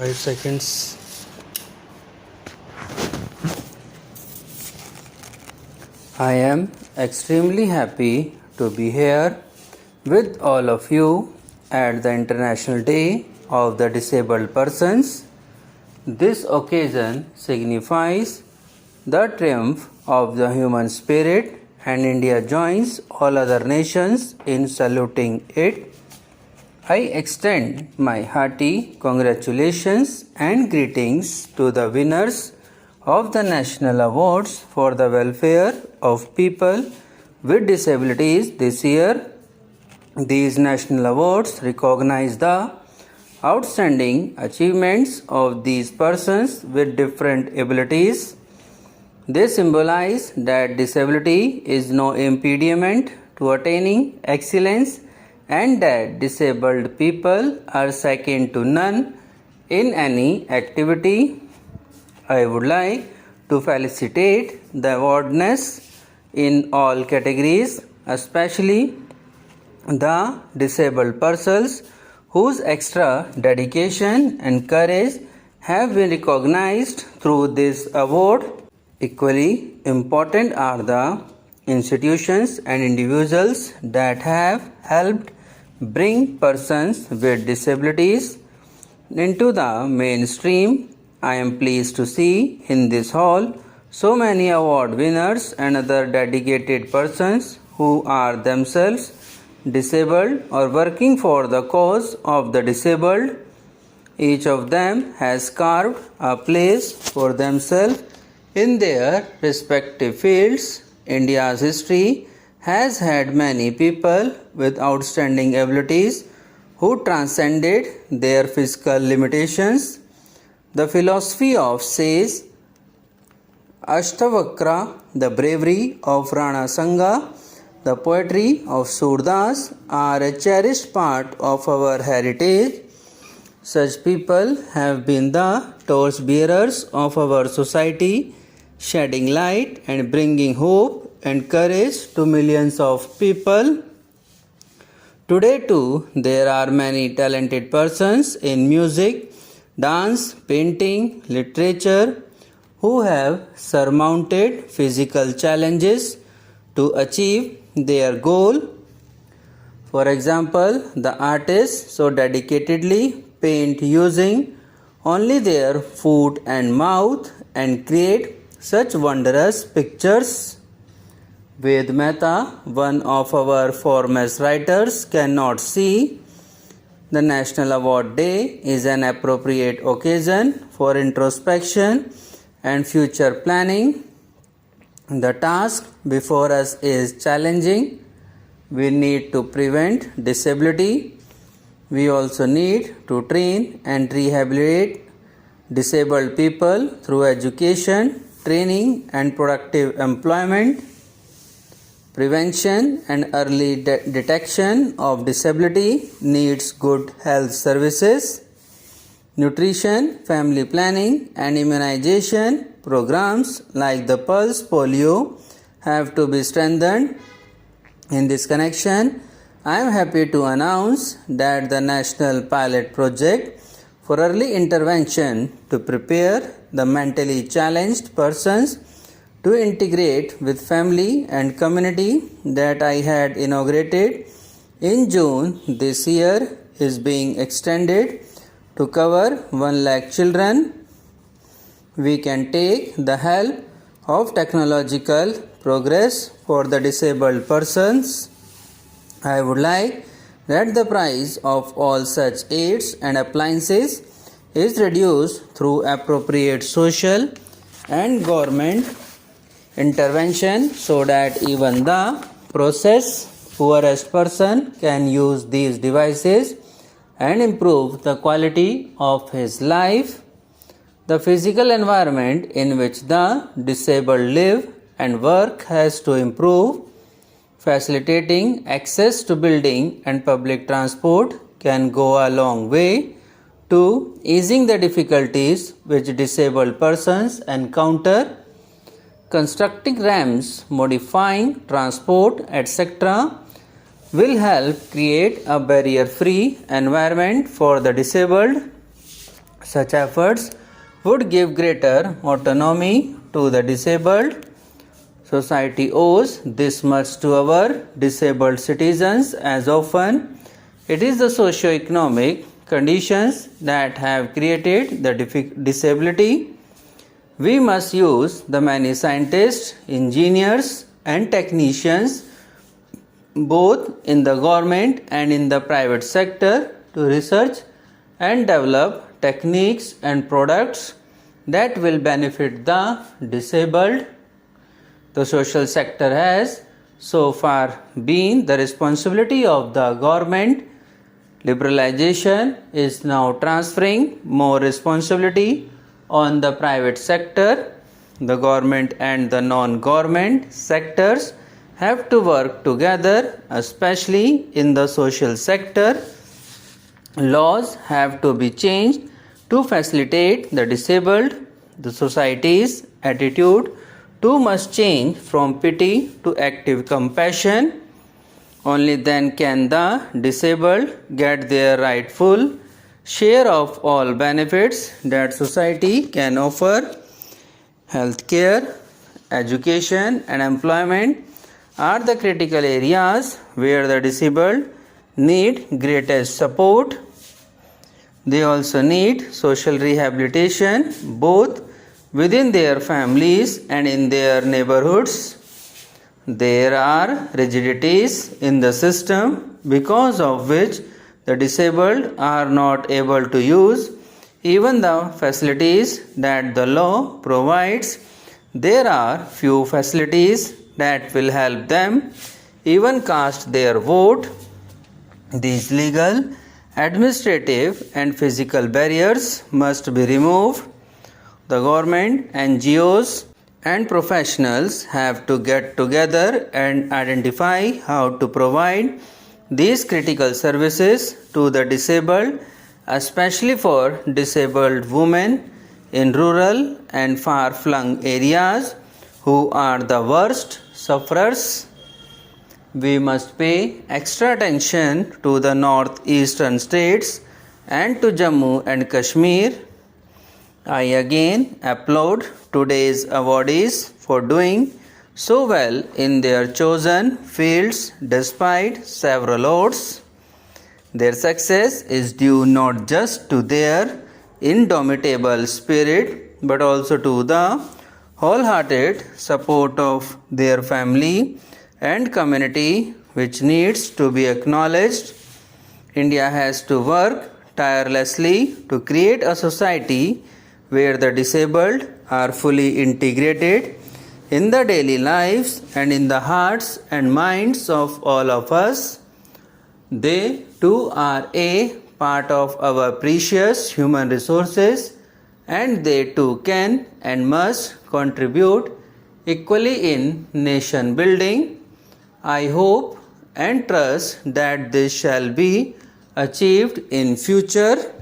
5 seconds. I am extremely happy to be here with all of you at the International Day of the Disabled Persons. This occasion signifies the triumph of the human spirit, and India joins all other nations in saluting it. I extend my hearty congratulations and greetings to the winners of the National Awards for the Welfare of People with Disabilities this year. These national awards recognize the outstanding achievements of these persons with different abilities. They symbolize that disability is no impediment to attaining excellence and that disabled people are second to none in any activity. I would like to felicitate the awardnees in all categories, especially the disabled persons whose extra dedication and courage have been recognized through this award. Equally important are the institutions and individuals that have helped bring persons with disabilities into the mainstream. I am pleased to see in this hall so many award winners and other dedicated persons who are themselves disabled or working for the cause of the disabled. Each of them has carved a place for themselves in their respective fields. India's history has had many people with outstanding abilities who transcended their physical limitations. The philosophy of sage Ashtavakra, the bravery of Rana Sanga, the poetry of Surdas are a cherished part of our heritage. Such people have been the torchbearers of our society, shedding light and bringing hope and courage to millions of people. Today too, there are many talented persons in music, dance, painting, literature who have surmounted physical challenges to achieve their goal. For example, the artists so dedicatedly paint using only their foot and mouth and create such wondrous pictures. Ved Mehta, one of our foremost writers, cannot see. The National Award Day is an appropriate occasion for introspection and future planning. The task before us is challenging. We need to prevent disability. We also need to train and rehabilitate disabled people through education, training, and productive employment. Prevention and early detection of disability needs good health services. Nutrition, family planning, and immunization programs like the Pulse Polio have to be strengthened. In this connection, I am happy to announce that the National Pilot Project for Early Intervention to prepare the mentally challenged persons to integrate with family and community that I had inaugurated in June this year is being extended to cover 1 lakh children. We can take the help of technological progress for the disabled persons. I would like that the price of all such aids and appliances is reduced through appropriate social and government intervention so that even the poorest person can use these devices and improve the quality of his life. The physical environment in which the disabled live and work has to improve. Facilitating access to building and public transport can go a long way to easing the difficulties which disabled persons encounter. Constructing ramps, modifying transport, etc. will help create a barrier-free environment for the disabled. Such efforts would give greater autonomy to the disabled. Society owes this much to our disabled citizens, as often it is the socio-economic conditions that have created the disability. We must use the many scientists, engineers, and technicians, both in the government and in the private sector, to research and develop techniques and products that will benefit the disabled. The social sector has so far been the responsibility of the government. Liberalization is now transferring more responsibility on the private sector. The government and the non-government sectors have to work together, especially in the social sector. Laws have to be changed to facilitate the disabled. The society's attitude too must change from pity to active compassion. Only then can the disabled get their rightful share of all benefits that society can offer. Healthcare, education, and employment are the critical areas where the disabled need greatest support. They also need social rehabilitation, both within their families and in their neighborhoods. There are rigidities in the system because of which the disabled are not able to use even the facilities that the law provides. There are few facilities that will help them even cast their vote. These legal, administrative, and physical barriers must be removed. The government, NGOs, and professionals have to get together and identify how to provide these critical services to the disabled, especially for disabled women in rural and far-flung areas who are the worst sufferers. We must pay extra attention to the northeastern states and to Jammu and Kashmir. I again applaud today's awardees for doing so well in their chosen fields despite several odds. Their success is due not just to their indomitable spirit but also to the wholehearted support of their family and community, which needs to be acknowledged. India has to work tirelessly to create a society where the disabled are fully integrated in the daily lives and in the hearts and minds of all of us. They too are a part of our precious human resources, and they too can and must contribute equally in nation building. I hope and trust that this shall be achieved in future.